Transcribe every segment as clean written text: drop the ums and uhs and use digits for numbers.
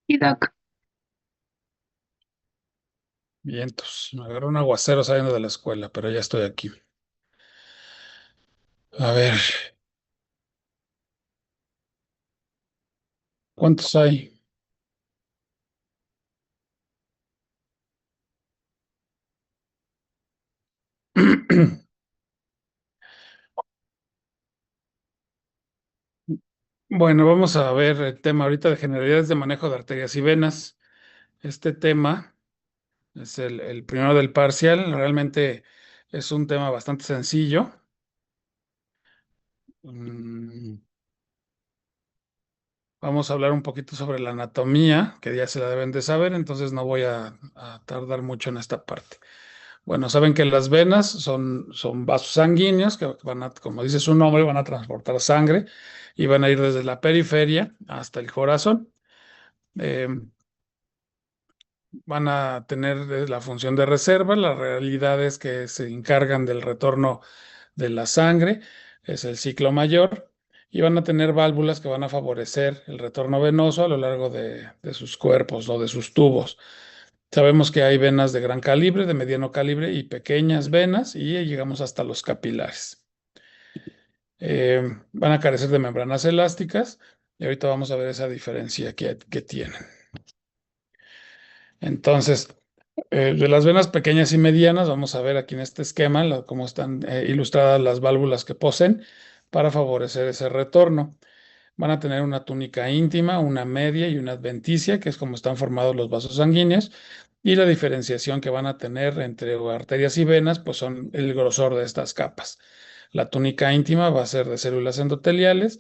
Y Doc, Vientos. Me agarró un aguacero saliendo de la escuela, pero ya estoy aquí. A ver, ¿cuántos hay? Bueno, vamos a ver el tema ahorita de generalidades de manejo de arterias y venas. Este tema es el primero del parcial. Realmente es un tema bastante sencillo. Mm, Vamos a hablar un poquito sobre la anatomía, que ya se la deben de saber, entonces no voy a tardar mucho en esta parte. Bueno, saben que las venas son vasos sanguíneos que van a, como dice su nombre, van a transportar sangre y van a ir desde la periferia hasta el corazón. Eh, Van a tener la función de reserva. La realidad es que se encargan del retorno de la sangre, es el ciclo mayor, y van a tener válvulas que van a favorecer el retorno venoso a lo largo de sus cuerpos o de sus tubos. Sabemos que hay venas de gran calibre, de mediano calibre y pequeñas venas, y llegamos hasta los capilares. Van a carecer de membranas elásticas, y ahorita vamos a ver esa diferencia que tienen. Entonces, de las venas pequeñas y medianas, vamos a ver aquí en este esquema cómo están ilustradas las válvulas que poseen para favorecer ese retorno. Van a tener una túnica íntima, una media y una adventicia, que es como están formados los vasos sanguíneos, y la diferenciación que van a tener entre arterias y venas, pues son el grosor de estas capas. La túnica íntima va a ser de células endoteliales,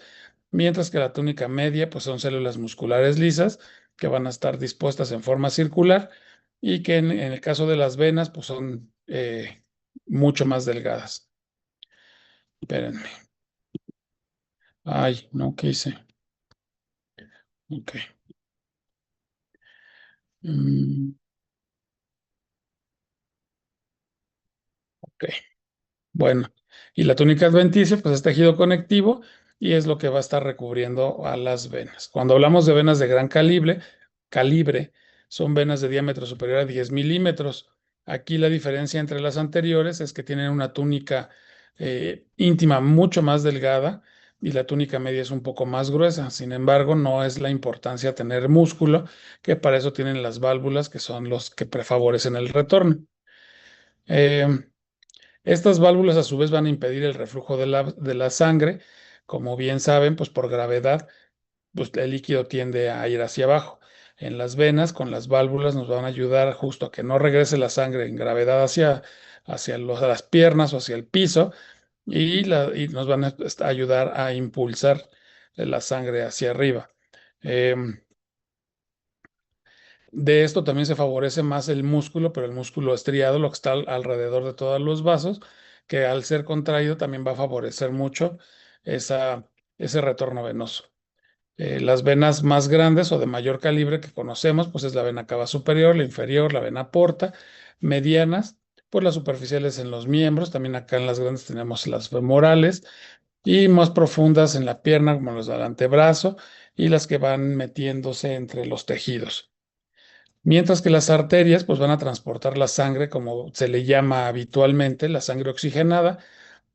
mientras que la túnica media, pues son células musculares lisas que van a estar dispuestas en forma circular y que en el caso de las venas, pues son mucho más delgadas. Espérenme. Ay, no, ¿qué hice? Ok. Mm, ok. Bueno, y la túnica adventicia, pues es tejido conectivo y es lo que va a estar recubriendo a las venas. Cuando hablamos de venas de gran calibre, son venas de diámetro superior a 10 milímetros. Aquí la diferencia entre las anteriores es que tienen una túnica íntima mucho más delgada y la túnica media es un poco más gruesa. Sin embargo, no es la importancia tener músculo, que para eso tienen las válvulas, que son los que favorecen el retorno. Eh, Estas válvulas a su vez van a impedir el reflujo de la sangre. Como bien saben, pues por gravedad, pues el líquido tiende a ir hacia abajo. En las venas, con las válvulas, nos van a ayudar justo a que no regrese la sangre en gravedad hacia las piernas o hacia el piso y nos van a ayudar a impulsar la sangre hacia arriba. Em, de esto también se favorece más el músculo, pero el músculo estriado, lo que está alrededor de todos los vasos, que al ser contraído también va a favorecer mucho esa, ese retorno venoso. Las venas más grandes o de mayor calibre que conocemos, pues es la vena cava superior, la inferior, la vena porta, medianas, pues las superficiales en los miembros, también acá en las grandes tenemos las femorales, y más profundas en la pierna, como las del antebrazo, y las que van metiéndose entre los tejidos. Mientras que las arterias pues van a transportar la sangre, como se le llama habitualmente, la sangre oxigenada,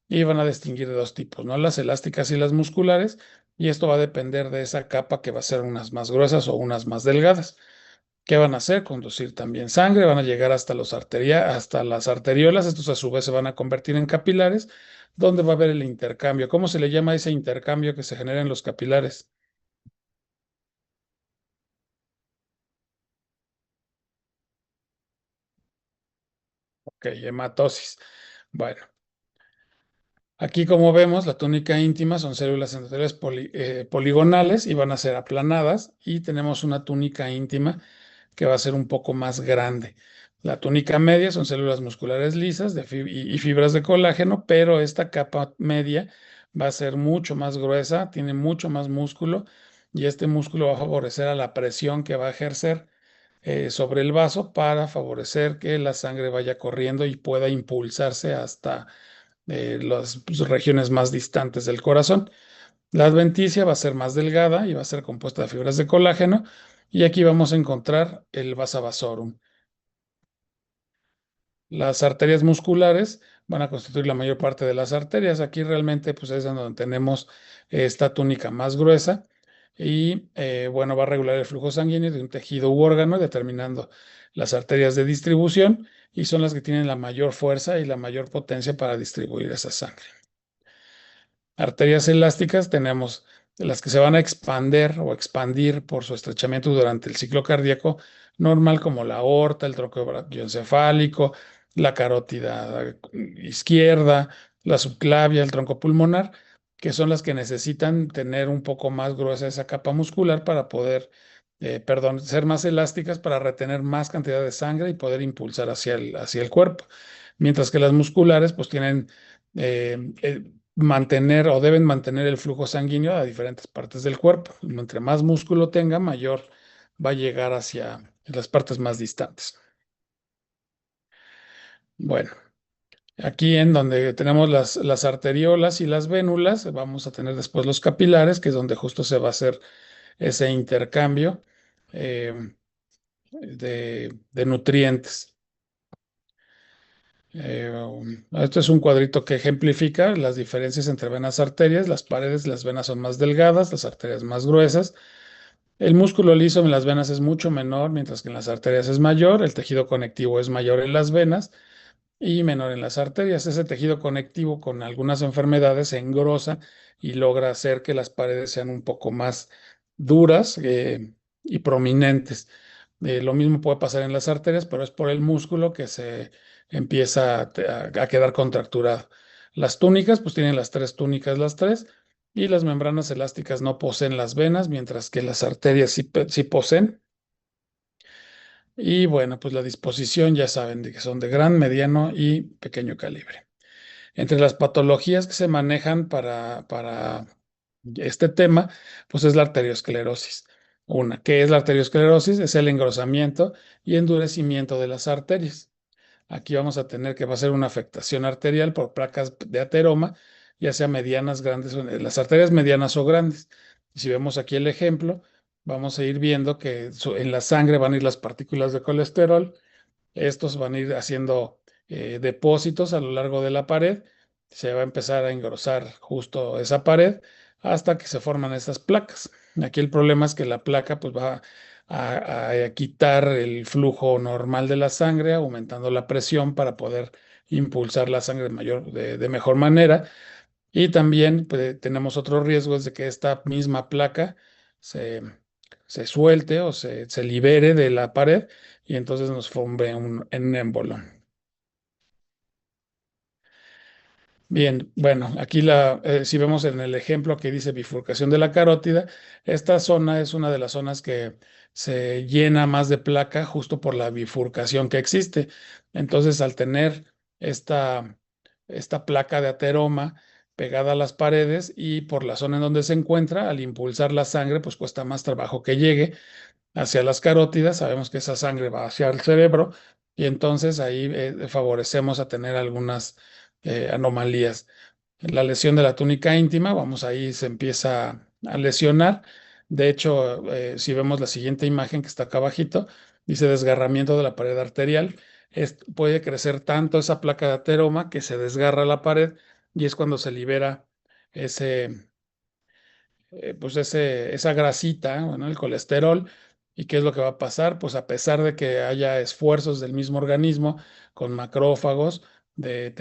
y van a distinguir de dos tipos, ¿no? Las elásticas y las musculares, y esto va a depender de esa capa que va a ser unas más gruesas o unas más delgadas. ¿Qué van a hacer? Conducir también sangre, van a llegar hasta las arteriolas, estos a su vez se van a convertir en capilares, donde va a haber el intercambio. ¿Cómo se le llama ese intercambio que se genera en los capilares? Ok, hematosis. Bueno. Aquí, como vemos, la túnica íntima son células endoteliales poligonales y van a ser aplanadas, y tenemos una túnica íntima que va a ser un poco más grande. La túnica media son células musculares lisas y fibras de colágeno, pero esta capa media va a ser mucho más gruesa, tiene mucho más músculo, y este músculo va a favorecer a la presión que va a ejercer sobre el vaso para favorecer que la sangre vaya corriendo y pueda impulsarse hasta las regiones más distantes del corazón. La adventicia va a ser más delgada y va a ser compuesta de fibras de colágeno, Y aquí vamos a encontrar el vasa vasorum. Las arterias musculares van a constituir la mayor parte de las arterias. Aquí realmente pues, es donde tenemos esta túnica más gruesa y bueno, va a regular el flujo sanguíneo de un tejido u órgano, determinando las arterias de distribución y son las que tienen la mayor fuerza y la mayor potencia para distribuir esa sangre. Arterias elásticas tenemos las que se van a expander o expandir por su estrechamiento durante el ciclo cardíaco normal, como la aorta, el tronco brachioencefálico, la carótida izquierda, la subclavia, el tronco pulmonar, que son las que necesitan tener un poco más gruesa esa capa muscular para poder, perdón, ser más elásticas para retener más cantidad de sangre y poder impulsar hacia el cuerpo. Mientras que las musculares, pues tienen mantener o deben mantener el flujo sanguíneo a diferentes partes del cuerpo. Entre más músculo tenga, mayor va a llegar hacia las partes más distantes. Bueno, aquí en donde tenemos las arteriolas y las vénulas, vamos a tener después los capilares, que es donde justo se va a hacer ese intercambio eh, de nutrientes. Esto es un cuadrito que ejemplifica las diferencias entre venas y arterias. Las paredes, las venas son más delgadas, las arterias más gruesas. El músculo liso en las venas es mucho menor, mientras que en las arterias es mayor. El tejido conectivo es mayor en las venas y menor en las arterias. Ese tejido conectivo con algunas enfermedades se engrosa y logra hacer que las paredes sean un poco más duras y prominentes. Lo mismo puede pasar en las arterias, pero es por el músculo que se empieza a quedar contracturado. Las túnicas, pues tienen las tres túnicas, las tres, y las membranas elásticas no poseen las venas, mientras que las arterias sí poseen. Y bueno, pues la disposición ya saben de que son de gran, mediano y pequeño calibre. Entre las patologías que se manejan para este tema, pues es la arteriosclerosis. Una, ¿qué es la arteriosclerosis? Es el engrosamiento y endurecimiento de las arterias. Aquí vamos a tener que va a ser una afectación arterial por placas de ateroma, ya sea medianas, grandes, las arterias medianas o grandes. Y si vemos aquí el ejemplo, vamos a ir viendo que en la sangre van a ir las partículas de colesterol. Estos van a ir haciendo depósitos a lo largo de la pared. Se va a empezar a engrosar justo esa pared hasta que se forman estas placas. Aquí el problema es que la placa pues va a quitar el flujo normal de la sangre, aumentando la presión para poder impulsar la sangre de mejor manera. Y también pues, tenemos otros riesgos de que esta misma placa se, se suelte o se libere de la pared y entonces nos forme un émbolo. Bien, bueno, aquí si vemos en el ejemplo que dice bifurcación de la carótida, esta zona es una de las zonas que se llena más de placa justo por la bifurcación que existe. Entonces, al tener esta, esta placa de ateroma pegada a las paredes y por la zona en donde se encuentra, al impulsar la sangre, pues cuesta más trabajo que llegue hacia las carótidas. Sabemos que esa sangre va hacia el cerebro y entonces ahí favorecemos a tener algunas anomalías. La lesión de la túnica íntima, vamos ahí, se empieza a lesionar. De hecho, si vemos la siguiente imagen que está acá abajito, dice desgarramiento de la pared arterial. Puede crecer tanto esa placa de ateroma que se desgarra la pared y es cuando se libera ese, pues esa grasita, bueno, el colesterol. ¿Y qué es lo que va a pasar? Pues a pesar de que haya esfuerzos del mismo organismo con macrófagos de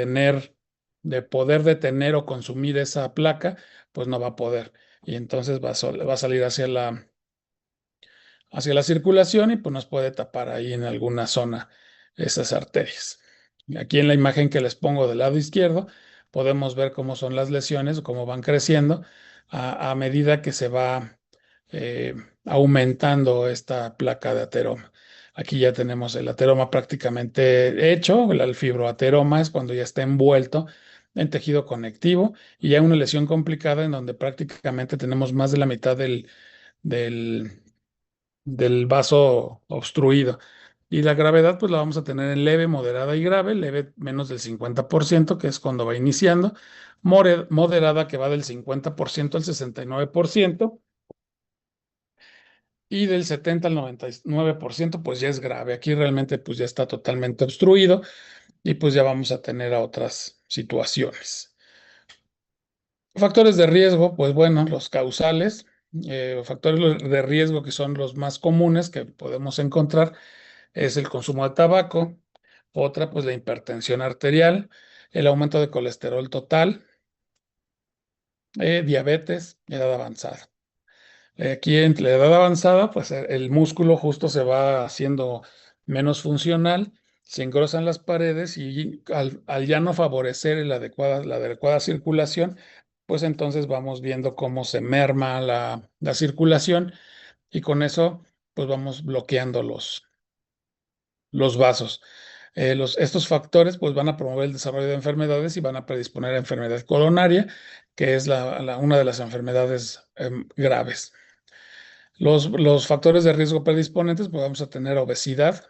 poder detener o consumir esa placa, pues no va a poder. Y entonces va a salir hacia la circulación y pues nos puede tapar ahí en alguna zona esas arterias. Aquí en la imagen que les pongo del lado izquierdo, podemos ver cómo son las lesiones, cómo van creciendo a medida que se va eh, aumentando esta placa de ateroma. Aquí ya tenemos el ateroma prácticamente hecho, el fibroateroma es cuando ya está envuelto en tejido conectivo y ya una lesión complicada en donde prácticamente tenemos más de la mitad del del vaso obstruido. Y la gravedad, pues la vamos a tener en leve, moderada y grave, leve menos del 50%, que es cuando va iniciando, moderada, que va del 50% al 69%, y del 70 al 99% pues ya es grave. Aquí realmente pues ya está totalmente obstruido y pues ya vamos a tener a otras situaciones. Factores de riesgo, pues bueno, los causales, factores de riesgo que son los más comunes que podemos encontrar es el consumo de tabaco, otra pues la hipertensión arterial, el aumento de colesterol total, diabetes, edad avanzada. Aquí en la edad avanzada, pues el músculo justo se va haciendo menos funcional, se engrosan las paredes y al ya no favorecer la adecuada circulación, pues entonces vamos viendo cómo se merma la circulación y con eso pues vamos bloqueando los vasos. Estos factores pues van a promover el desarrollo de enfermedades y van a predisponer a enfermedad coronaria, que es una de las enfermedades graves. Los factores de riesgo predisponentes, pues vamos a tener obesidad.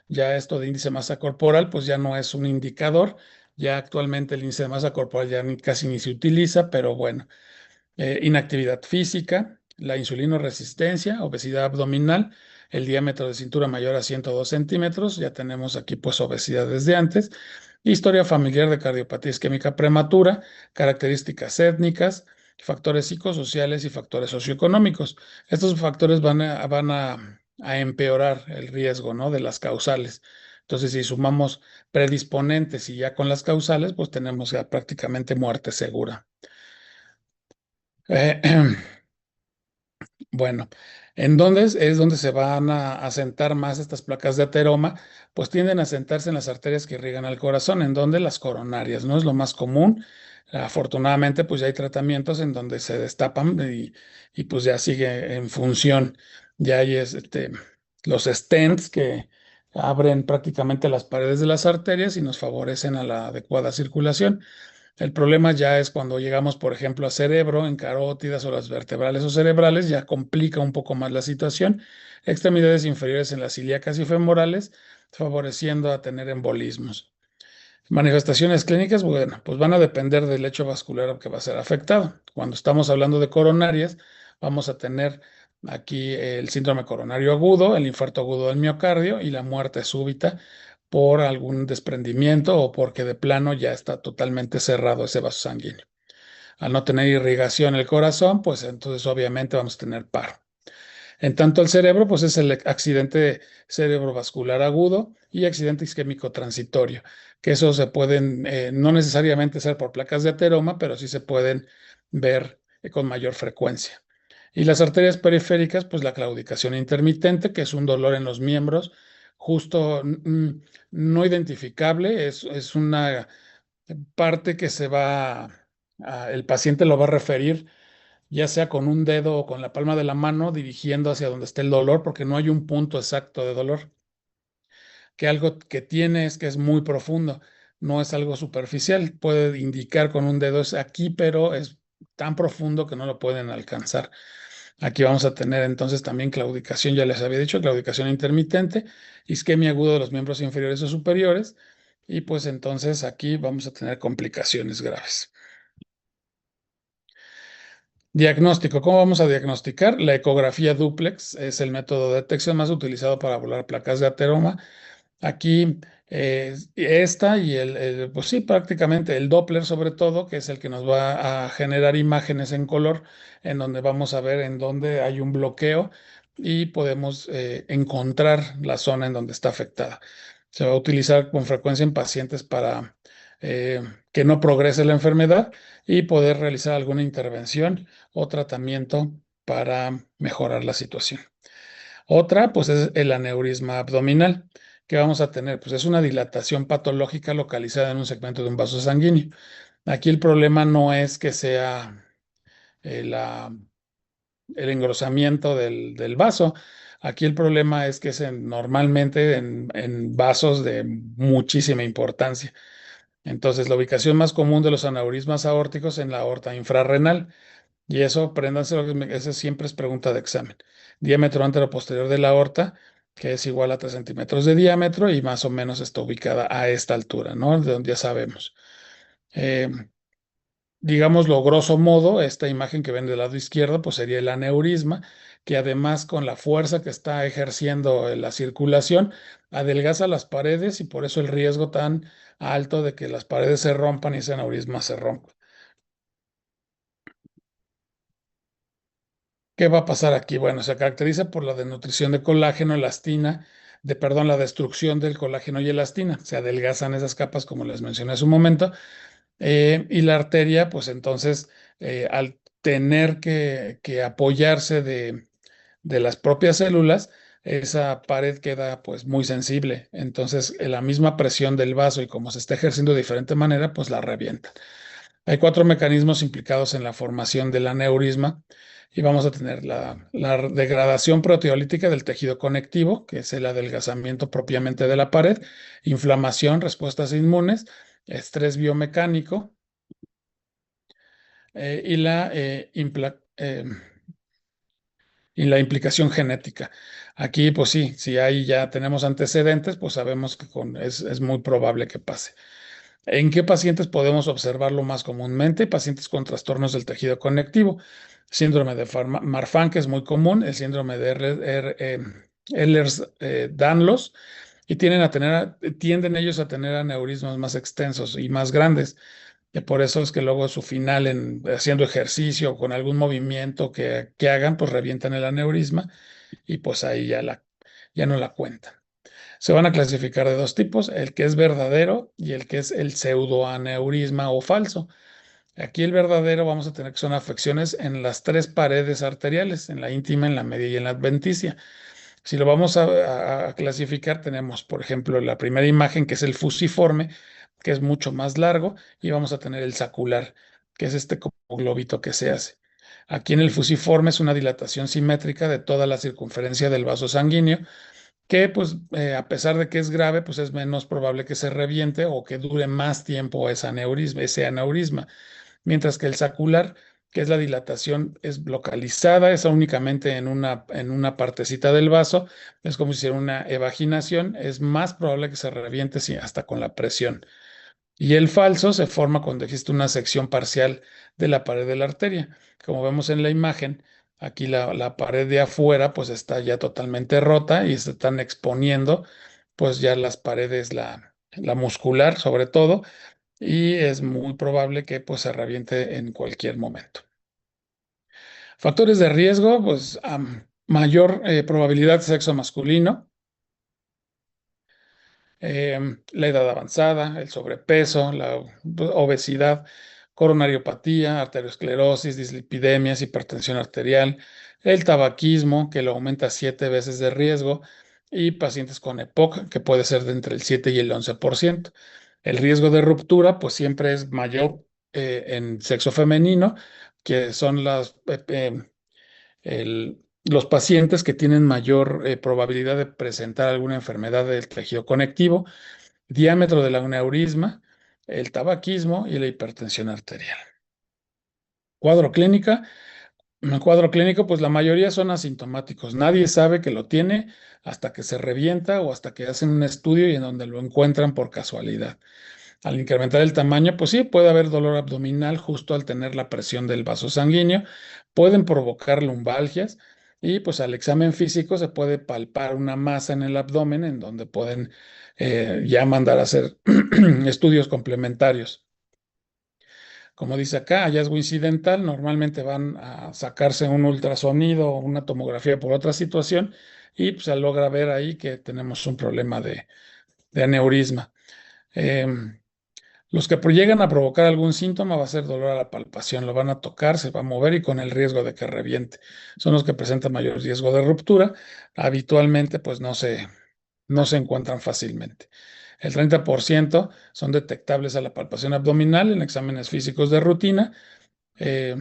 Ya esto de índice de masa corporal, pues ya no es un indicador. Ya actualmente el índice de masa corporal ya casi ni se utiliza, pero bueno, inactividad física, la insulinoresistencia, obesidad abdominal, el diámetro de cintura mayor a 102 centímetros, ya tenemos aquí pues obesidad desde antes, historia familiar de cardiopatía isquémica prematura, características étnicas, factores psicosociales y factores socioeconómicos. Estos factores van a empeorar el riesgo, ¿no?, de las causales. Entonces, si sumamos predisponentes y ya con las causales, pues tenemos ya prácticamente muerte segura. Eh, Bueno, ¿en dónde es donde se van a asentar más estas placas de ateroma? Pues tienden a asentarse en las arterias que irrigan al corazón, en donde las coronarias, ¿no? Es lo más común. Afortunadamente, pues ya hay tratamientos en donde se destapan y pues ya sigue en función. Ya hay los stents que abren prácticamente las paredes de las arterias y nos favorecen a la adecuada circulación. El problema ya es cuando llegamos, por ejemplo, a cerebro, en carótidas o las vertebrales o cerebrales, ya complica un poco más la situación. Extremidades inferiores en las ilíacas y femorales, favoreciendo a tener embolismos. Manifestaciones clínicas, bueno, pues van a depender del lecho vascular que va a ser afectado. Cuando estamos hablando de coronarias, vamos a tener aquí el síndrome coronario agudo, el infarto agudo del miocardio y la muerte súbita por algún desprendimiento o porque de plano ya está totalmente cerrado ese vaso sanguíneo. Al no tener irrigación el corazón, pues entonces obviamente vamos a tener paro. En tanto el cerebro, pues es el accidente cerebrovascular agudo y accidente isquémico transitorio, que eso se pueden, no necesariamente ser por placas de ateroma, pero sí se pueden ver con mayor frecuencia. Y las arterias periféricas, pues la claudicación intermitente, que es un dolor en los miembros, justo no identificable, es una parte que el paciente lo va a referir ya sea con un dedo o con la palma de la mano, dirigiendo hacia donde esté el dolor, porque no hay un punto exacto de dolor. Que algo que tiene es que es muy profundo, no es algo superficial. Puede indicar con un dedo es aquí, pero es tan profundo que no lo pueden alcanzar. Aquí vamos a tener entonces también claudicación, ya les había dicho, claudicación intermitente, isquemia aguda de los miembros inferiores o superiores, y pues entonces aquí vamos a tener complicaciones graves. Diagnóstico. ¿Cómo vamos a diagnosticar? La ecografía dúplex es el método de detección más utilizado para volar placas de ateroma. Aquí esta y pues sí, prácticamente el Doppler sobre todo, que es el que nos va a generar imágenes en color, en donde vamos a ver en dónde hay un bloqueo y podemos encontrar la zona en donde está afectada. Se va a utilizar con frecuencia en pacientes para que no progrese la enfermedad y poder realizar alguna intervención o tratamiento para mejorar la situación. Otra, pues es el aneurisma abdominal, que vamos a tener, pues es una dilatación patológica localizada en un segmento de un vaso sanguíneo. Aquí el problema no es que sea eh, la- el engrosamiento del vaso. Aquí el problema es que es normalmente en vasos de muchísima importancia. Entonces, la ubicación más común de los aneurismas aórticos es en la aorta infrarrenal. Y eso, préndanse, esa siempre es pregunta de examen. Diámetro antero-posterior de la aorta, que es igual a 3 centímetros de diámetro y más o menos está ubicada a esta altura, ¿no? De donde ya sabemos. Eh, Digámoslo grosso modo, esta imagen que ven del lado izquierdo, pues sería el aneurisma, que además con la fuerza que está ejerciendo la circulación, adelgaza las paredes y por eso el riesgo tan alto de que las paredes se rompan y ese aneurisma se rompa. ¿Qué va a pasar aquí? Bueno, se caracteriza por la desnutrición de colágeno, elastina, perdón, la destrucción del colágeno y elastina. Se adelgazan esas capas, como les mencioné hace un momento, y la arteria, pues entonces, al tener que apoyarse de las propias células, esa pared queda pues muy sensible. Entonces, la misma presión del vaso y como se está ejerciendo de diferente manera, pues la revienta. Hay cuatro mecanismos implicados en la formación del aneurisma y vamos a tener la degradación proteolítica del tejido conectivo, que es el adelgazamiento propiamente de la pared, inflamación, respuestas inmunes, estrés biomecánico y y la implicación genética. Aquí, pues sí, si ahí ya tenemos antecedentes, pues sabemos que es muy probable que pase. ¿En qué pacientes podemos observarlo más comúnmente? Pacientes con trastornos del tejido conectivo, síndrome de Marfan, que es muy común, el síndrome de Ehlers-Danlos, y tienden ellos a tener aneurismas más extensos y más grandes. Y por eso es que luego su final haciendo ejercicio o con algún movimiento que hagan, pues revientan el aneurisma y pues ahí ya no la cuentan. Se van a clasificar de dos tipos, el que es verdadero y el que es el pseudoaneurisma o falso. Aquí el verdadero vamos a tener que son afecciones en las tres paredes arteriales, en la íntima, en la media y en la adventicia. Si lo vamos a clasificar, tenemos, por ejemplo, la primera imagen, que es el fusiforme, que es mucho más largo, y vamos a tener el sacular, que es este como globito que se hace. Aquí en el fusiforme es una dilatación simétrica de toda la circunferencia del vaso sanguíneo, que pues a pesar de que es grave, pues es menos probable que se reviente o que dure más tiempo ese aneurisma. Mientras que el sacular, que es la dilatación, es localizada, es únicamente en una partecita del vaso, es como si hiciera una evaginación, es más probable que se reviente hasta con la presión. Y el falso se forma cuando existe una sección parcial de la pared de la arteria. Como vemos en la imagen, aquí la pared de afuera pues está ya totalmente rota y se están exponiendo pues ya las paredes, la muscular sobre todo, y es muy probable que pues se reviente en cualquier momento. Factores de riesgo, pues mayor probabilidad de sexo masculino, la edad avanzada, el sobrepeso, la obesidad, coronariopatía, arteriosclerosis, dislipidemias, hipertensión arterial, el tabaquismo, que lo aumenta 7 veces de riesgo, y pacientes con EPOC, que puede ser de entre el 7 y el 11%. El riesgo de ruptura, pues siempre es mayor en sexo femenino, que son los pacientes que tienen mayor probabilidad de presentar alguna enfermedad del tejido conectivo, diámetro del aneurisma, el tabaquismo y la hipertensión arterial. Cuadro clínica. En el cuadro clínico, pues la mayoría son asintomáticos. Nadie sabe que lo tiene hasta que se revienta o hasta que hacen un estudio y en donde lo encuentran por casualidad. Al incrementar el tamaño, pues sí, puede haber dolor abdominal justo al tener la presión del vaso sanguíneo, pueden provocar lumbalgias y pues al examen físico se puede palpar una masa en el abdomen en donde pueden ya mandar a hacer estudios complementarios. Como dice acá, hallazgo incidental, normalmente van a sacarse un ultrasonido o una tomografía por otra situación y pues, se logra ver ahí que tenemos un problema de aneurisma. Em, los que llegan a provocar algún síntoma va a ser dolor a la palpación, lo van a tocar, se va a mover y con el riesgo de que reviente. Son los que presentan mayor riesgo de ruptura. Habitualmente, pues no se encuentran fácilmente. El 30% son detectables a la palpación abdominal en exámenes físicos de rutina. Eh,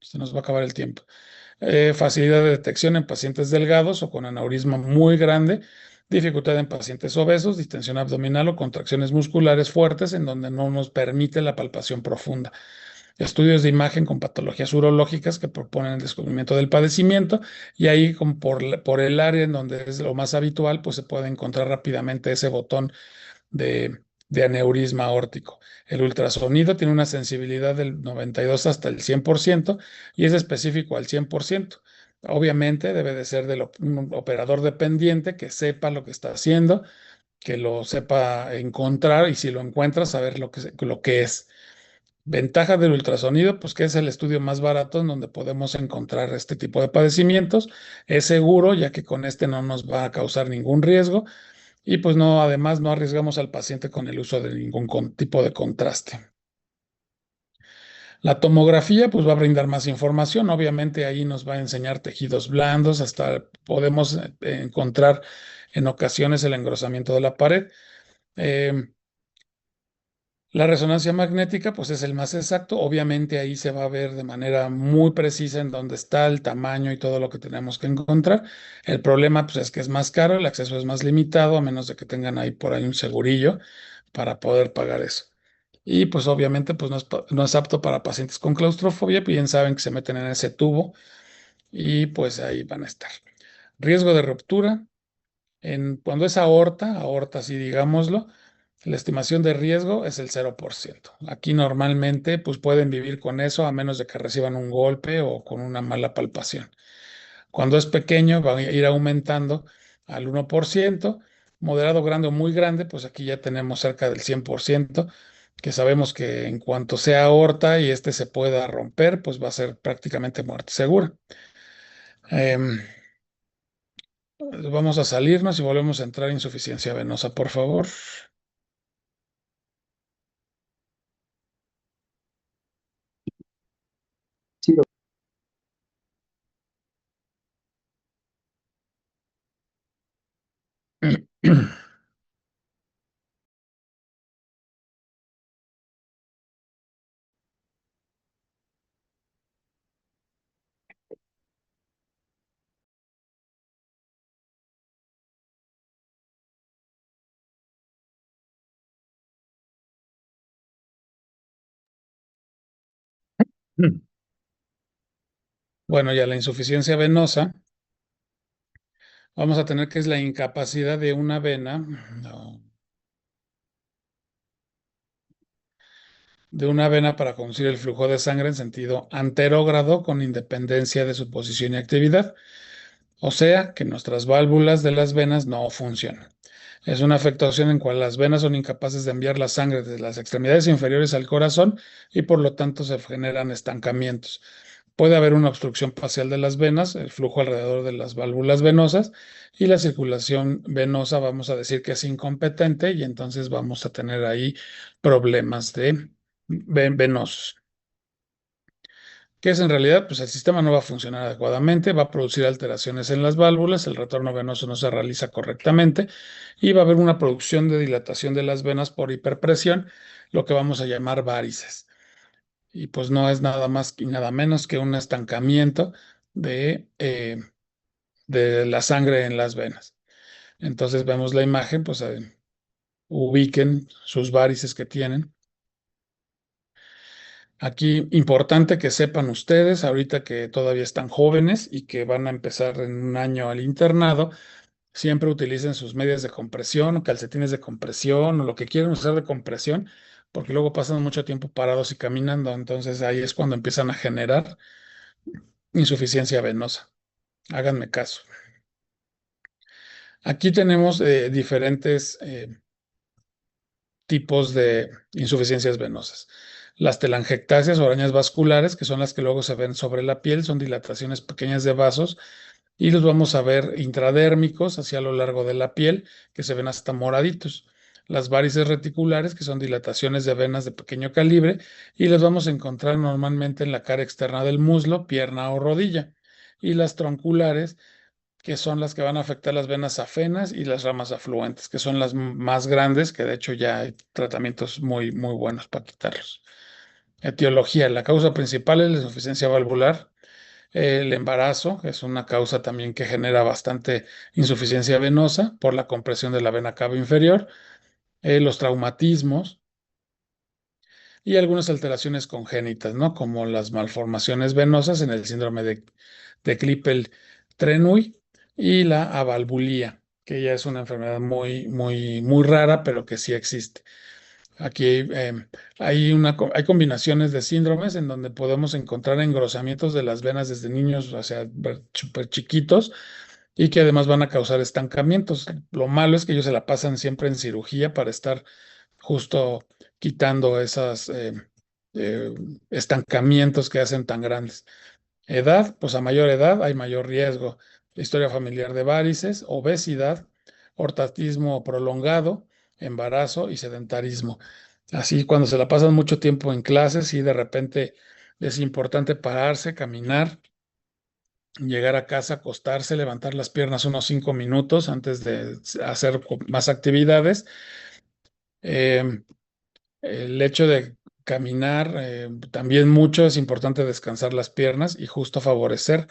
Se nos va a acabar el tiempo. Facilidad de detección en pacientes delgados o con aneurisma muy grande, dificultad en pacientes obesos, distensión abdominal o contracciones musculares fuertes en donde no nos permite la palpación profunda. Estudios de imagen con patologías urológicas que proponen el descubrimiento del padecimiento y ahí como por el área en donde es lo más habitual, pues se puede encontrar rápidamente ese botón de aneurisma aórtico. El ultrasonido tiene una sensibilidad del 92 hasta el 100% y es específico al 100%. Obviamente debe de ser un operador dependiente que sepa lo que está haciendo, que lo sepa encontrar y si lo encuentra, saber lo que es. Ventaja del ultrasonido, pues que es el estudio más barato en donde podemos encontrar este tipo de padecimientos. Es seguro, ya que con este no nos va a causar ningún riesgo y pues no, además no arriesgamos al paciente con el uso de ningún tipo de contraste. La tomografía pues va a brindar más información, obviamente ahí nos va a enseñar tejidos blandos, hasta podemos encontrar en ocasiones el engrosamiento de la pared. Eh, La resonancia magnética, pues es el más exacto. Obviamente ahí se va a ver de manera muy precisa en dónde está el tamaño y todo lo que tenemos que encontrar. El problema, pues, es que es más caro, el acceso es más limitado, a menos de que tengan ahí por ahí un segurillo para poder pagar eso. Y pues obviamente, pues no es apto para pacientes con claustrofobia, bien saben que se meten en ese tubo y pues ahí van a estar. Riesgo de ruptura. Cuando es aorta, sí digámoslo, la estimación de riesgo es el 0%. Aquí normalmente pues pueden vivir con eso a menos de que reciban un golpe o con una mala palpación. Cuando es pequeño va a ir aumentando al 1%, moderado, grande o muy grande, pues aquí ya tenemos cerca del 100%, que sabemos que en cuanto sea aorta y este se pueda romper, pues va a ser prácticamente muerte segura. Em, Vamos a salirnos y volvemos a entrar en insuficiencia venosa, por favor. Sí, Bueno, ya la insuficiencia venosa, vamos a tener que es la incapacidad de una vena, no, de una vena para conducir el flujo de sangre en sentido anterógrado con independencia de su posición y actividad. O sea, que nuestras válvulas de las venas no funcionan. Es una afectación en cual las venas son incapaces de enviar la sangre desde las extremidades inferiores al corazón y por lo tanto se generan estancamientos. Puede haber una obstrucción parcial de las venas, el flujo alrededor de las válvulas venosas y la circulación venosa, vamos a decir que es incompetente y entonces vamos a tener ahí problemas de venosos. ¿Qué es en realidad? Pues el sistema no va a funcionar adecuadamente, va a producir alteraciones en las válvulas, el retorno venoso no se realiza correctamente y va a haber una producción de dilatación de las venas por hiperpresión, lo que vamos a llamar varices. Y pues no es nada más y nada menos que un estancamiento de la sangre en las venas. Entonces vemos la imagen, pues ubiquen sus varices que tienen. Aquí, importante que sepan ustedes, ahorita que todavía están jóvenes y que van a empezar en un año al internado, siempre utilicen sus medias de compresión, calcetines de compresión o lo que quieran usar de compresión, porque luego pasan mucho tiempo parados y caminando, entonces ahí es cuando empiezan a generar insuficiencia venosa. Háganme caso. Aquí tenemos diferentes tipos de insuficiencias venosas. Las telangiectasias o arañas vasculares, que son las que luego se ven sobre la piel, son dilataciones pequeñas de vasos y los vamos a ver intradérmicos hacia lo largo de la piel, que se ven hasta moraditos. Las varices reticulares, que son dilataciones de venas de pequeño calibre, y las vamos a encontrar normalmente en la cara externa del muslo, pierna o rodilla. Y las tronculares, que son las que van a afectar las venas afenas y las ramas afluentes, que son las más grandes, que de hecho ya hay tratamientos muy, muy buenos para quitarlos. Etiología. La causa principal es la insuficiencia valvular. El embarazo es una causa también que genera bastante insuficiencia venosa por la compresión de la vena cava inferior. Los traumatismos y algunas alteraciones congénitas, ¿no? Como las malformaciones venosas en el síndrome de Klippel-Trenaunay y la avalvulía, que ya es una enfermedad muy, muy, muy rara, pero que sí existe. Aquí hay combinaciones de síndromes en donde podemos encontrar engrosamientos de las venas desde niños, o sea, súper chiquitos, y que además van a causar estancamientos. Lo malo es que ellos se la pasan siempre en cirugía para estar justo quitando esos estancamientos que hacen tan grandes. Edad, pues a mayor edad hay mayor riesgo. Historia familiar de varices, obesidad, ortatismo prolongado, embarazo y sedentarismo. Así, cuando se la pasan mucho tiempo en clases y de repente es importante pararse, caminar, llegar a casa, acostarse, levantar las piernas unos 5 minutos antes de hacer más actividades. Eh, el hecho de caminar, también mucho es importante descansar las piernas y justo favorecer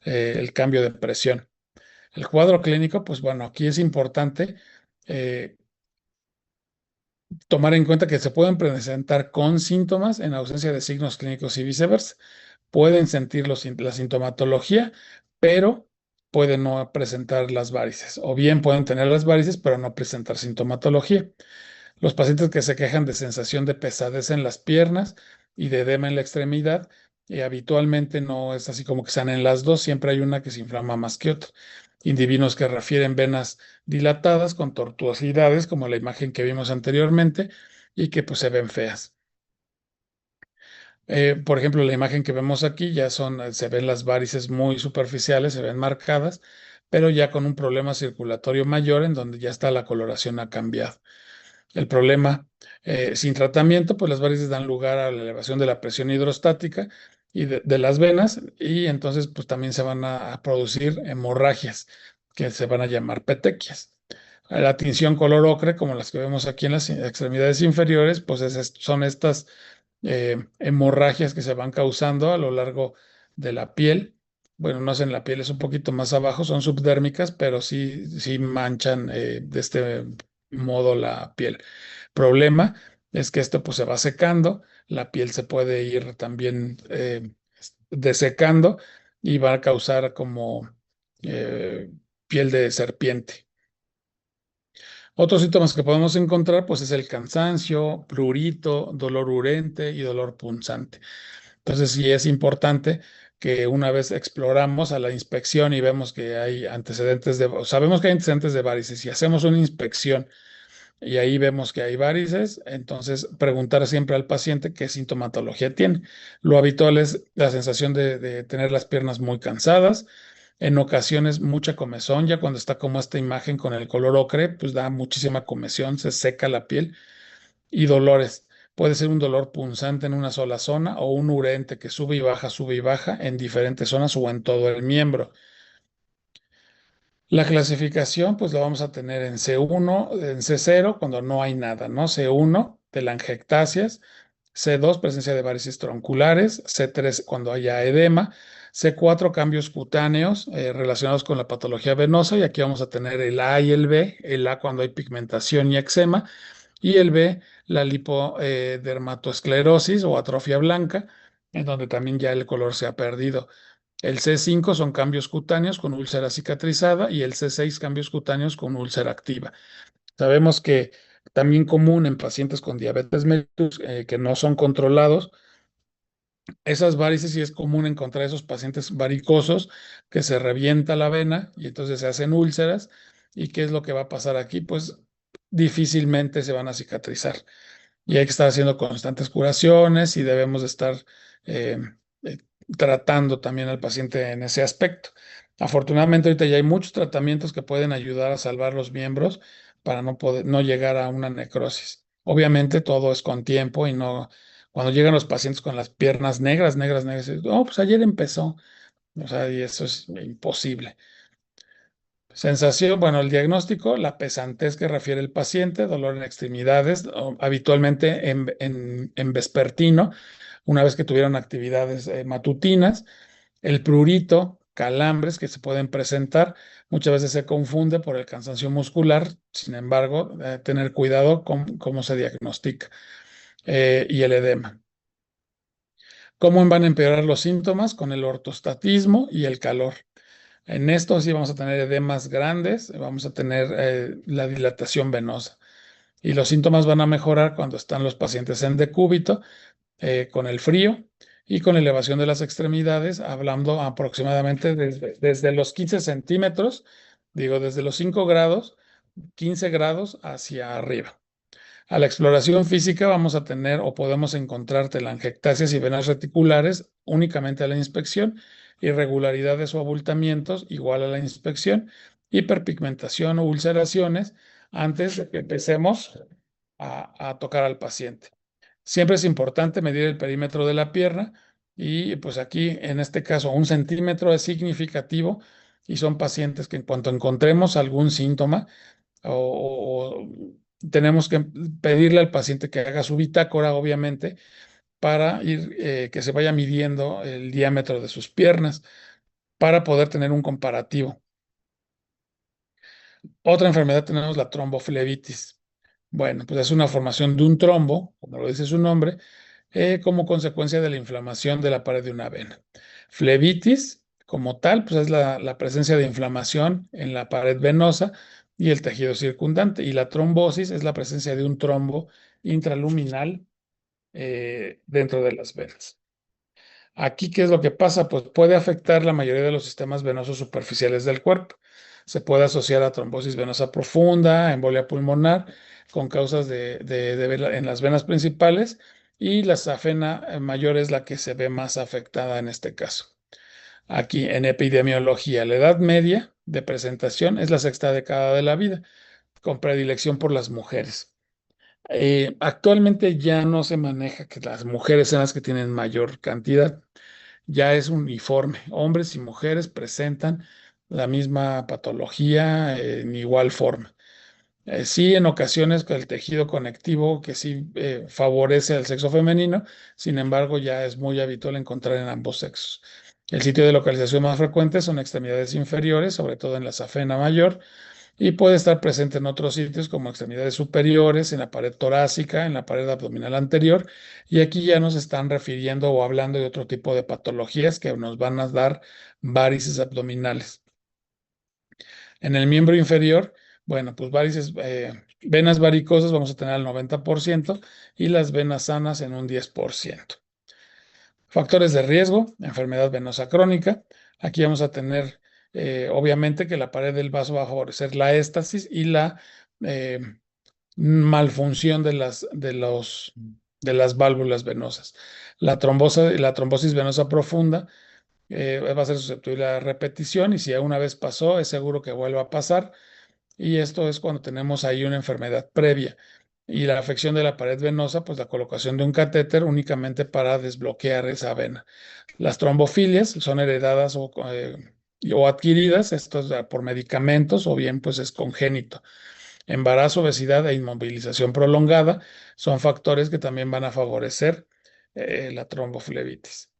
el cambio de presión. El cuadro clínico, pues bueno, aquí es importante eh, tomar en cuenta que se pueden presentar con síntomas en ausencia de signos clínicos y viceversa. Pueden sentir la sintomatología, pero pueden no presentar las varices, o bien pueden tener las varices, pero no presentar sintomatología. Los pacientes que se quejan de sensación de pesadez en las piernas y de edema en la extremidad, habitualmente no es así como que sean en las dos, siempre hay una que se inflama más que otra. Individuos que refieren venas dilatadas con tortuosidades, como la imagen que vimos anteriormente, y que pues se ven feas. Por ejemplo, la imagen que vemos aquí se ven las varices muy superficiales, se ven marcadas, pero ya con un problema circulatorio mayor en donde ya está la coloración ha cambiado. El problema, sin tratamiento, pues las varices dan lugar a la elevación de la presión hidrostática y de las venas, y entonces pues también se van a producir hemorragias que se van a llamar petequias. La tinción color ocre, como las que vemos aquí en las extremidades inferiores, pues son estas hemorragias que se van causando a lo largo de la piel. Bueno, no es en la piel, es un poquito más abajo, son subdérmicas, pero sí manchan de este modo la piel. Problema es que esto pues se va secando, la piel se puede ir también desecando y va a causar como eh, piel de serpiente. Otros síntomas que podemos encontrar, pues, es el cansancio, prurito, dolor urente y dolor punzante. Entonces, sí es importante que una vez exploramos a la inspección y vemos que hay sabemos que hay antecedentes de varices, si hacemos una inspección y ahí vemos que hay varices, entonces preguntar siempre al paciente qué sintomatología tiene. Lo habitual es la sensación de tener las piernas muy cansadas, en ocasiones mucha comezón, ya cuando está como esta imagen con el color ocre, pues da muchísima comezón, se seca la piel y dolores. Puede ser un dolor punzante en una sola zona o un urente que sube y baja en diferentes zonas o en todo el miembro. La clasificación, pues la vamos a tener en C1, en C0, cuando no hay nada, ¿no? C1, telangiectasias, C2, presencia de varices tronculares, C3, cuando haya edema, C4, cambios cutáneos relacionados con la patología venosa, y aquí vamos a tener el A y el B, el A cuando hay pigmentación y eczema, y el B, la lipodermatoesclerosis o atrofia blanca, en donde también ya el color se ha perdido. El C5 son cambios cutáneos con úlcera cicatrizada y el C6 cambios cutáneos con úlcera activa. Sabemos que también común en pacientes con diabetes mellitus que no son controlados, esas varices sí es común encontrar esos pacientes varicosos que se revienta la vena y entonces se hacen úlceras. ¿Y qué es lo que va a pasar aquí? Pues difícilmente se van a cicatrizar y hay que estar haciendo constantes curaciones y debemos de estar eh, eh, tratando también al paciente en ese aspecto. Afortunadamente ahorita ya hay muchos tratamientos que pueden ayudar a salvar los miembros para no llegar a una necrosis. Obviamente todo es con tiempo y no cuando llegan los pacientes con las piernas negras, negras, negras, oh, pues ayer empezó. O sea, y eso es imposible. Sensación, bueno, el diagnóstico, la pesantez que refiere el paciente, dolor en extremidades, habitualmente en vespertino, una vez que tuvieron actividades matutinas, el prurito, calambres que se pueden presentar, muchas veces se confunde por el cansancio muscular, sin embargo, tener cuidado con cómo se diagnostica, y el edema. ¿Cómo van a empeorar los síntomas? Con el ortostatismo y el calor. En esto sí vamos a tener edemas grandes, vamos a tener la dilatación venosa. Y los síntomas van a mejorar cuando están los pacientes en decúbito, con el frío y con elevación de las extremidades, hablando aproximadamente desde los 15 centímetros, digo, desde los 5 grados, 15 grados hacia arriba. A la exploración física vamos a tener o podemos encontrar telangiectasias y venas reticulares únicamente a la inspección, irregularidades o abultamientos igual a la inspección, hiperpigmentación o ulceraciones antes de que empecemos a tocar al paciente. Siempre es importante medir el perímetro de la pierna y pues aquí en este caso 1 centímetro es significativo y son pacientes que en cuanto encontremos algún síntoma o tenemos que pedirle al paciente que haga su bitácora, obviamente, para ir que se vaya midiendo el diámetro de sus piernas para poder tener un comparativo. Otra enfermedad tenemos la tromboflebitis. Bueno, pues es una formación de un trombo, como lo dice su nombre, como consecuencia de la inflamación de la pared de una vena. Flebitis, como tal, pues es la presencia de inflamación en la pared venosa y el tejido circundante. Y la trombosis es la presencia de un trombo intraluminal dentro de las venas. Aquí, ¿qué es lo que pasa? Pues puede afectar la mayoría de los sistemas venosos superficiales del cuerpo. Se puede asociar a trombosis venosa profunda, embolia pulmonar, con causas en las venas principales, y la safena mayor es la que se ve más afectada en este caso. Aquí en epidemiología, la edad media de presentación es la sexta década de la vida, con predilección por las mujeres. Actualmente ya no se maneja que las mujeres sean las que tienen mayor cantidad, ya es uniforme. Hombres y mujeres presentan la misma patología en igual forma. Sí, en ocasiones con el tejido conectivo que sí favorece al sexo femenino, sin embargo, ya es muy habitual encontrar en ambos sexos. El sitio de localización más frecuente son extremidades inferiores, sobre todo en la safena mayor, y puede estar presente en otros sitios como extremidades superiores, en la pared torácica, en la pared abdominal anterior, y aquí ya nos están refiriendo o hablando de otro tipo de patologías que nos van a dar varices abdominales. En el miembro inferior, bueno, pues varices, venas varicosas vamos a tener al 90% y las venas sanas en un 10%. Factores de riesgo, enfermedad venosa crónica. Aquí vamos a tener, obviamente, que la pared del vaso va a favorecer la éstasis y la eh, malfunción de las válvulas venosas. La trombosis venosa profunda va a ser susceptible a repetición y si una vez pasó, es seguro que vuelva a pasar. Y esto es cuando tenemos ahí una enfermedad previa. Y la afección de la pared venosa, pues la colocación de un catéter únicamente para desbloquear esa vena. Las trombofilias son heredadas o adquiridas, esto es por medicamentos o bien pues es congénito. Embarazo, obesidad e inmovilización prolongada son factores que también van a favorecer la tromboflebitis.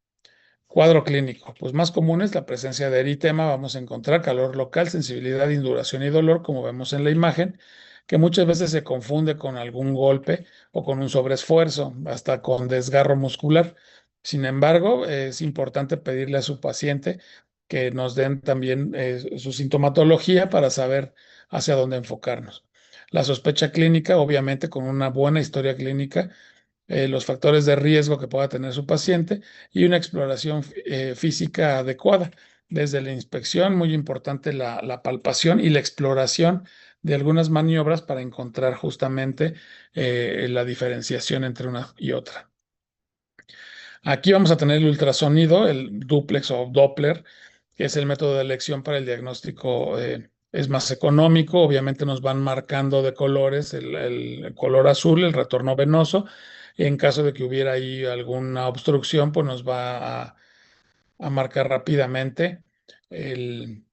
Cuadro clínico, pues más común es la presencia de eritema, vamos a encontrar calor local, sensibilidad, induración y dolor, como vemos en la imagen, que muchas veces se confunde con algún golpe o con un sobreesfuerzo, hasta con desgarro muscular. Sin embargo, es importante pedirle a su paciente que nos den también su sintomatología para saber hacia dónde enfocarnos. La sospecha clínica, obviamente, con una buena historia clínica, los factores de riesgo que pueda tener su paciente y una exploración física adecuada. Desde la inspección, muy importante la palpación y la exploración de algunas maniobras para encontrar justamente la diferenciación entre una y otra. Aquí vamos a tener el ultrasonido, el duplex o Doppler, que es el método de elección para el diagnóstico. Es más económico, obviamente nos van marcando de colores el color azul, el retorno venoso. En caso de que hubiera ahí alguna obstrucción, pues nos va a marcar rápidamente el,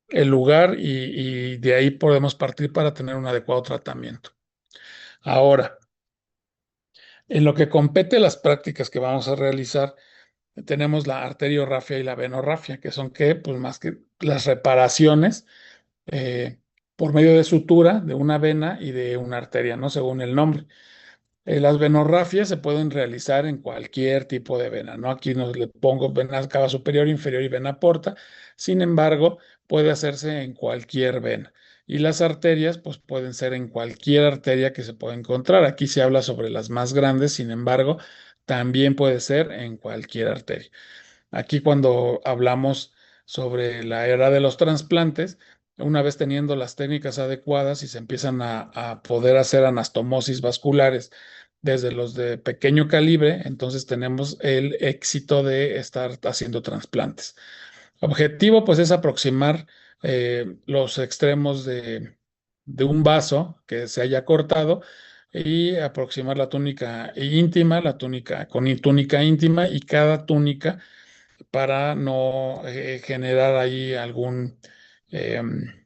el lugar y de ahí podemos partir para tener un adecuado tratamiento. Ahora, en lo que compete a las prácticas que vamos a realizar, tenemos la arteriorrafia y la venorrafia, que son que, pues más que las reparaciones eh, por medio de sutura de una vena y de una arteria, ¿no? Según el nombre. Las venorrafias se pueden realizar en cualquier tipo de vena, ¿no? Aquí nos le pongo vena cava superior, inferior y vena porta. Sin embargo, puede hacerse en cualquier vena. Y las arterias, pues pueden ser en cualquier arteria que se pueda encontrar. Aquí se habla sobre las más grandes, sin embargo, también puede ser en cualquier arteria. Aquí cuando hablamos sobre la era de los trasplantes, una vez teniendo las técnicas adecuadas y se empiezan a poder hacer anastomosis vasculares desde los de pequeño calibre, entonces tenemos el éxito de estar haciendo trasplantes. Objetivo, pues, es aproximar los extremos de un vaso que se haya cortado y aproximar la túnica íntima, la túnica con túnica íntima y cada túnica para no generar ahí algún, em,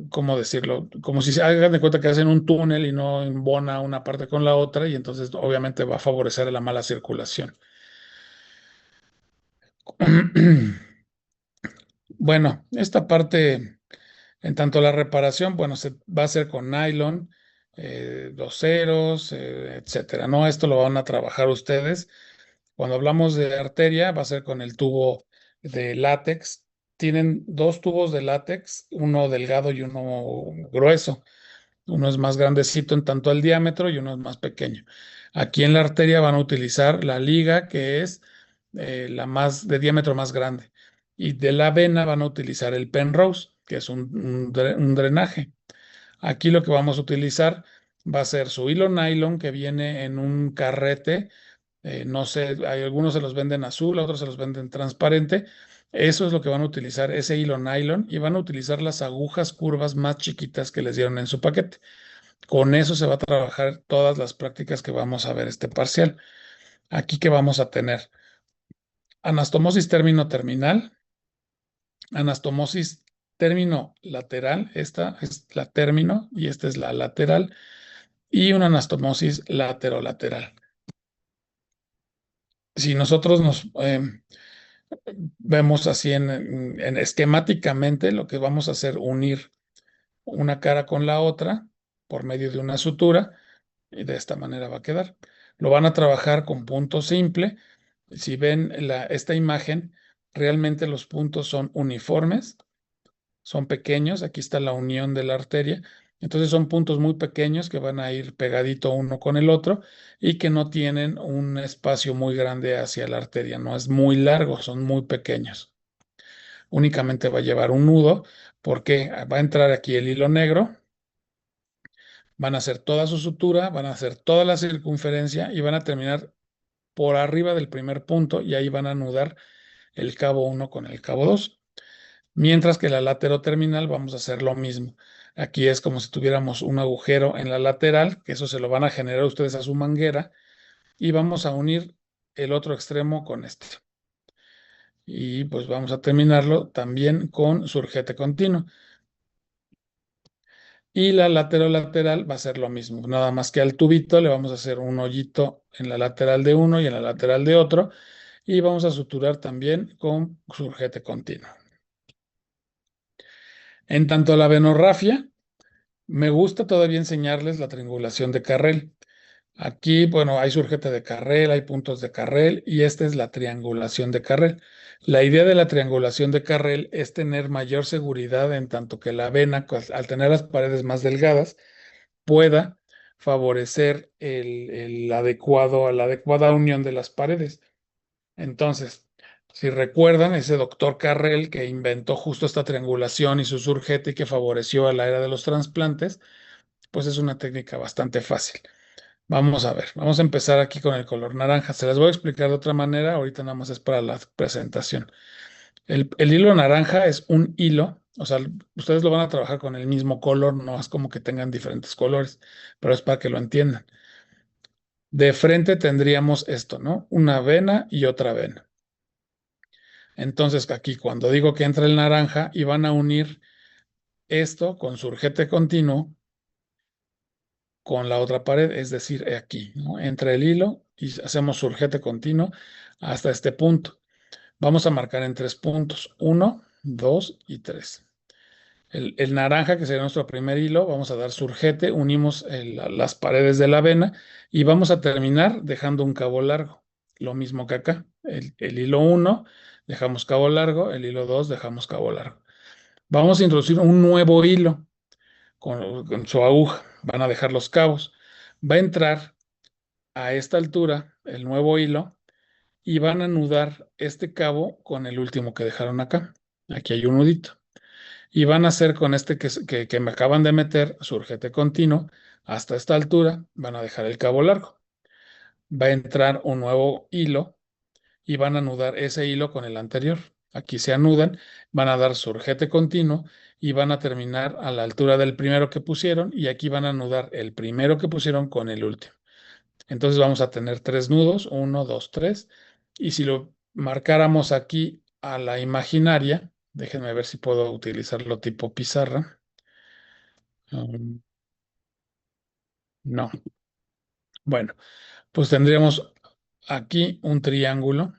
¿cómo decirlo? Como si se hagan de cuenta que hacen un túnel y no embona una parte con la otra y entonces obviamente va a favorecer la mala circulación. Bueno, esta parte, en tanto la reparación, bueno, se va a hacer con nylon, dos ceros, etcétera, ¿no? Esto lo van a trabajar ustedes. Cuando hablamos de arteria, va a ser con el tubo de látex. Tienen dos tubos de látex, uno delgado y uno grueso. Uno es más grandecito en tanto al diámetro y uno es más pequeño. Aquí en la arteria van a utilizar la liga, que es la más de diámetro más grande. Y de la vena van a utilizar el Penrose, que es un drenaje. Aquí lo que vamos a utilizar va a ser su hilo nylon que viene en un carrete. No sé, hay algunos se los venden azul, otros se los venden transparente. Eso es lo que van a utilizar, ese hilo nylon, y van a utilizar las agujas curvas más chiquitas que les dieron en su paquete. Con eso se va a trabajar todas las prácticas que vamos a ver este parcial. Aquí que vamos a tener anastomosis término terminal, anastomosis término lateral, esta es la término y esta es la lateral, y una anastomosis laterolateral. Si nosotros nos vemos así en esquemáticamente, lo que vamos a hacer unir una cara con la otra por medio de una sutura y de esta manera va a quedar. Lo van a trabajar con punto simple. Si ven esta imagen, realmente los puntos son uniformes, son pequeños. Aquí está la unión de la arteria. Entonces son puntos muy pequeños que van a ir pegadito uno con el otro y que no tienen un espacio muy grande hacia la arteria. No es muy largo, son muy pequeños. Únicamente va a llevar un nudo porque va a entrar aquí el hilo negro. Van a hacer toda su sutura, van a hacer toda la circunferencia y van a terminar por arriba del primer punto y ahí van a anudar el cabo 1 con el cabo 2. Mientras que la lateroterminal vamos a hacer lo mismo. Aquí es como si tuviéramos un agujero en la lateral, que eso se lo van a generar ustedes a su manguera, y vamos a unir el otro extremo con este. Y pues vamos a terminarlo también con surgete continuo. Y la lateral va a ser lo mismo, nada más que al tubito le vamos a hacer un hoyito en la lateral de uno y en la lateral de otro, y vamos a suturar también con surgete continuo. En tanto a la venorrafia, me gusta todavía enseñarles la triangulación de Carrel. Aquí, bueno, hay surgete de Carrel, hay puntos de Carrel y esta es la triangulación de Carrel. La idea de la triangulación de Carrel es tener mayor seguridad en tanto que la vena, pues, al tener las paredes más delgadas, pueda favorecer la adecuada unión de las paredes. Entonces, si recuerdan, ese doctor Carrel que inventó justo esta triangulación y su surgete y que favoreció a la era de los trasplantes, pues es una técnica bastante fácil. Vamos a ver, vamos a empezar aquí con el color naranja. Se las voy a explicar de otra manera, ahorita nada más es para la presentación. El hilo naranja es un hilo, o sea, ustedes lo van a trabajar con el mismo color, no es como que tengan diferentes colores, pero es para que lo entiendan. De frente tendríamos esto, ¿no? Una vena y otra vena. Entonces aquí cuando digo que entra el naranja y van a unir esto con surgete continuo con la otra pared, es decir, aquí, ¿no? Entra el hilo y hacemos surgete continuo hasta este punto. Vamos a marcar en 3 puntos, 1, 2 y 3. El naranja, que sería nuestro primer hilo, vamos a dar surgete, unimos las paredes de la vena y vamos a terminar dejando un cabo largo. Lo mismo que acá. El hilo 1, dejamos cabo largo, el hilo 2, dejamos cabo largo. Vamos a introducir un nuevo hilo con su aguja. Van a dejar los cabos. Va a entrar a esta altura el nuevo hilo y van a anudar este cabo con el último que dejaron acá. Aquí hay un nudito. Y van a hacer con este que me acaban de meter, surgete continuo, hasta esta altura, van a dejar el cabo largo. Va a entrar un nuevo hilo y van a anudar ese hilo con el anterior. Aquí se anudan, van a dar surgete continuo y van a terminar a la altura del primero que pusieron y aquí van a anudar el primero que pusieron con el último. Entonces vamos a tener tres nudos, uno, dos, tres. Y si lo marcáramos aquí a la imaginaria, déjenme ver si puedo utilizarlo tipo pizarra. No. Bueno, pues tendríamos aquí un triángulo,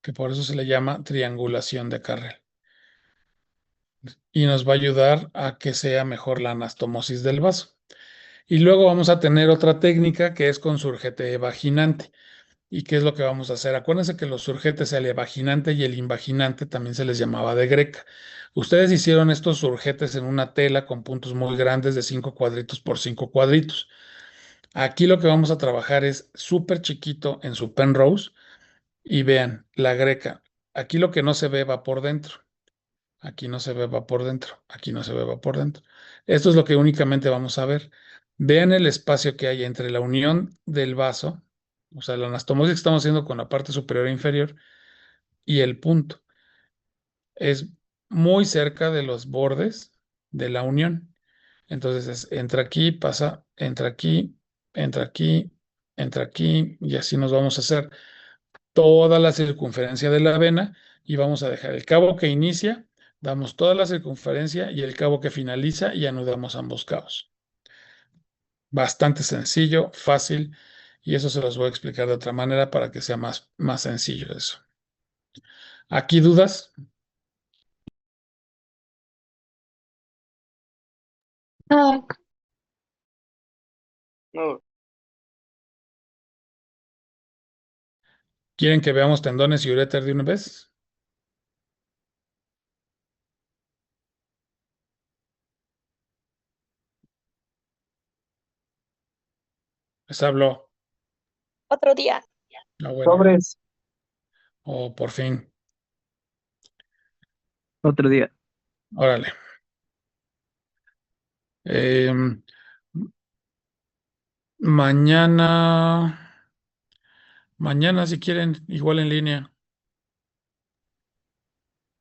que por eso se le llama triangulación de Carrel. Y nos va a ayudar a que sea mejor la anastomosis del vaso. Y luego vamos a tener otra técnica que es con surgete vaginante. ¿Y qué es lo que vamos a hacer? Acuérdense que los surgetes, el evaginante y el invaginante, también se les llamaba de greca. Ustedes hicieron estos surgetes en una tela con puntos muy grandes de 5 cuadritos por 5 cuadritos. Aquí lo que vamos a trabajar es súper chiquito en su penrose y vean, la greca. Aquí lo que no se ve va por dentro. Aquí no se ve va por dentro. Aquí no se ve va por dentro. Esto es lo que únicamente vamos a ver. Vean el espacio que hay entre la unión del vaso, o sea, la anastomosis que estamos haciendo con la parte superior e inferior y el punto. Es muy cerca de los bordes de la unión. Entonces entra aquí, pasa, entra aquí, entra aquí, entra aquí, y así nos vamos a hacer toda la circunferencia de la vena y vamos a dejar el cabo que inicia, damos toda la circunferencia y el cabo que finaliza y anudamos ambos cabos. Bastante sencillo, fácil, y eso se los voy a explicar de otra manera para que sea más sencillo eso. ¿Aquí dudas? No, No, ¿Quieren que veamos tendones y uréter de una vez? Les hablo. otro día. Ah, bueno. sobres. Oh, por fin. Otro día. Órale. Em, mañana, mañana si quieren, igual en línea.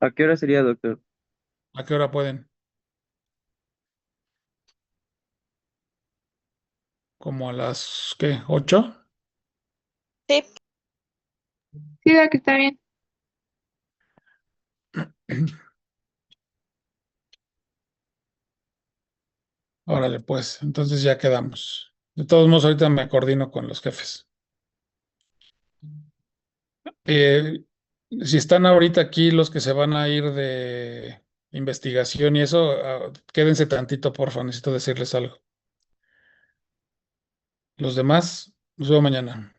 ¿A qué hora sería, doctor? ¿A qué hora pueden? ¿Como a las, qué, 8? Sí. Sí, que está bien. Órale, pues, entonces ya quedamos. De todos modos, ahorita me coordino con los jefes. Eh, si están ahorita aquí los que se van a ir de investigación y eso, quédense tantito, porfa, necesito decirles algo. Los demás, nos vemos mañana.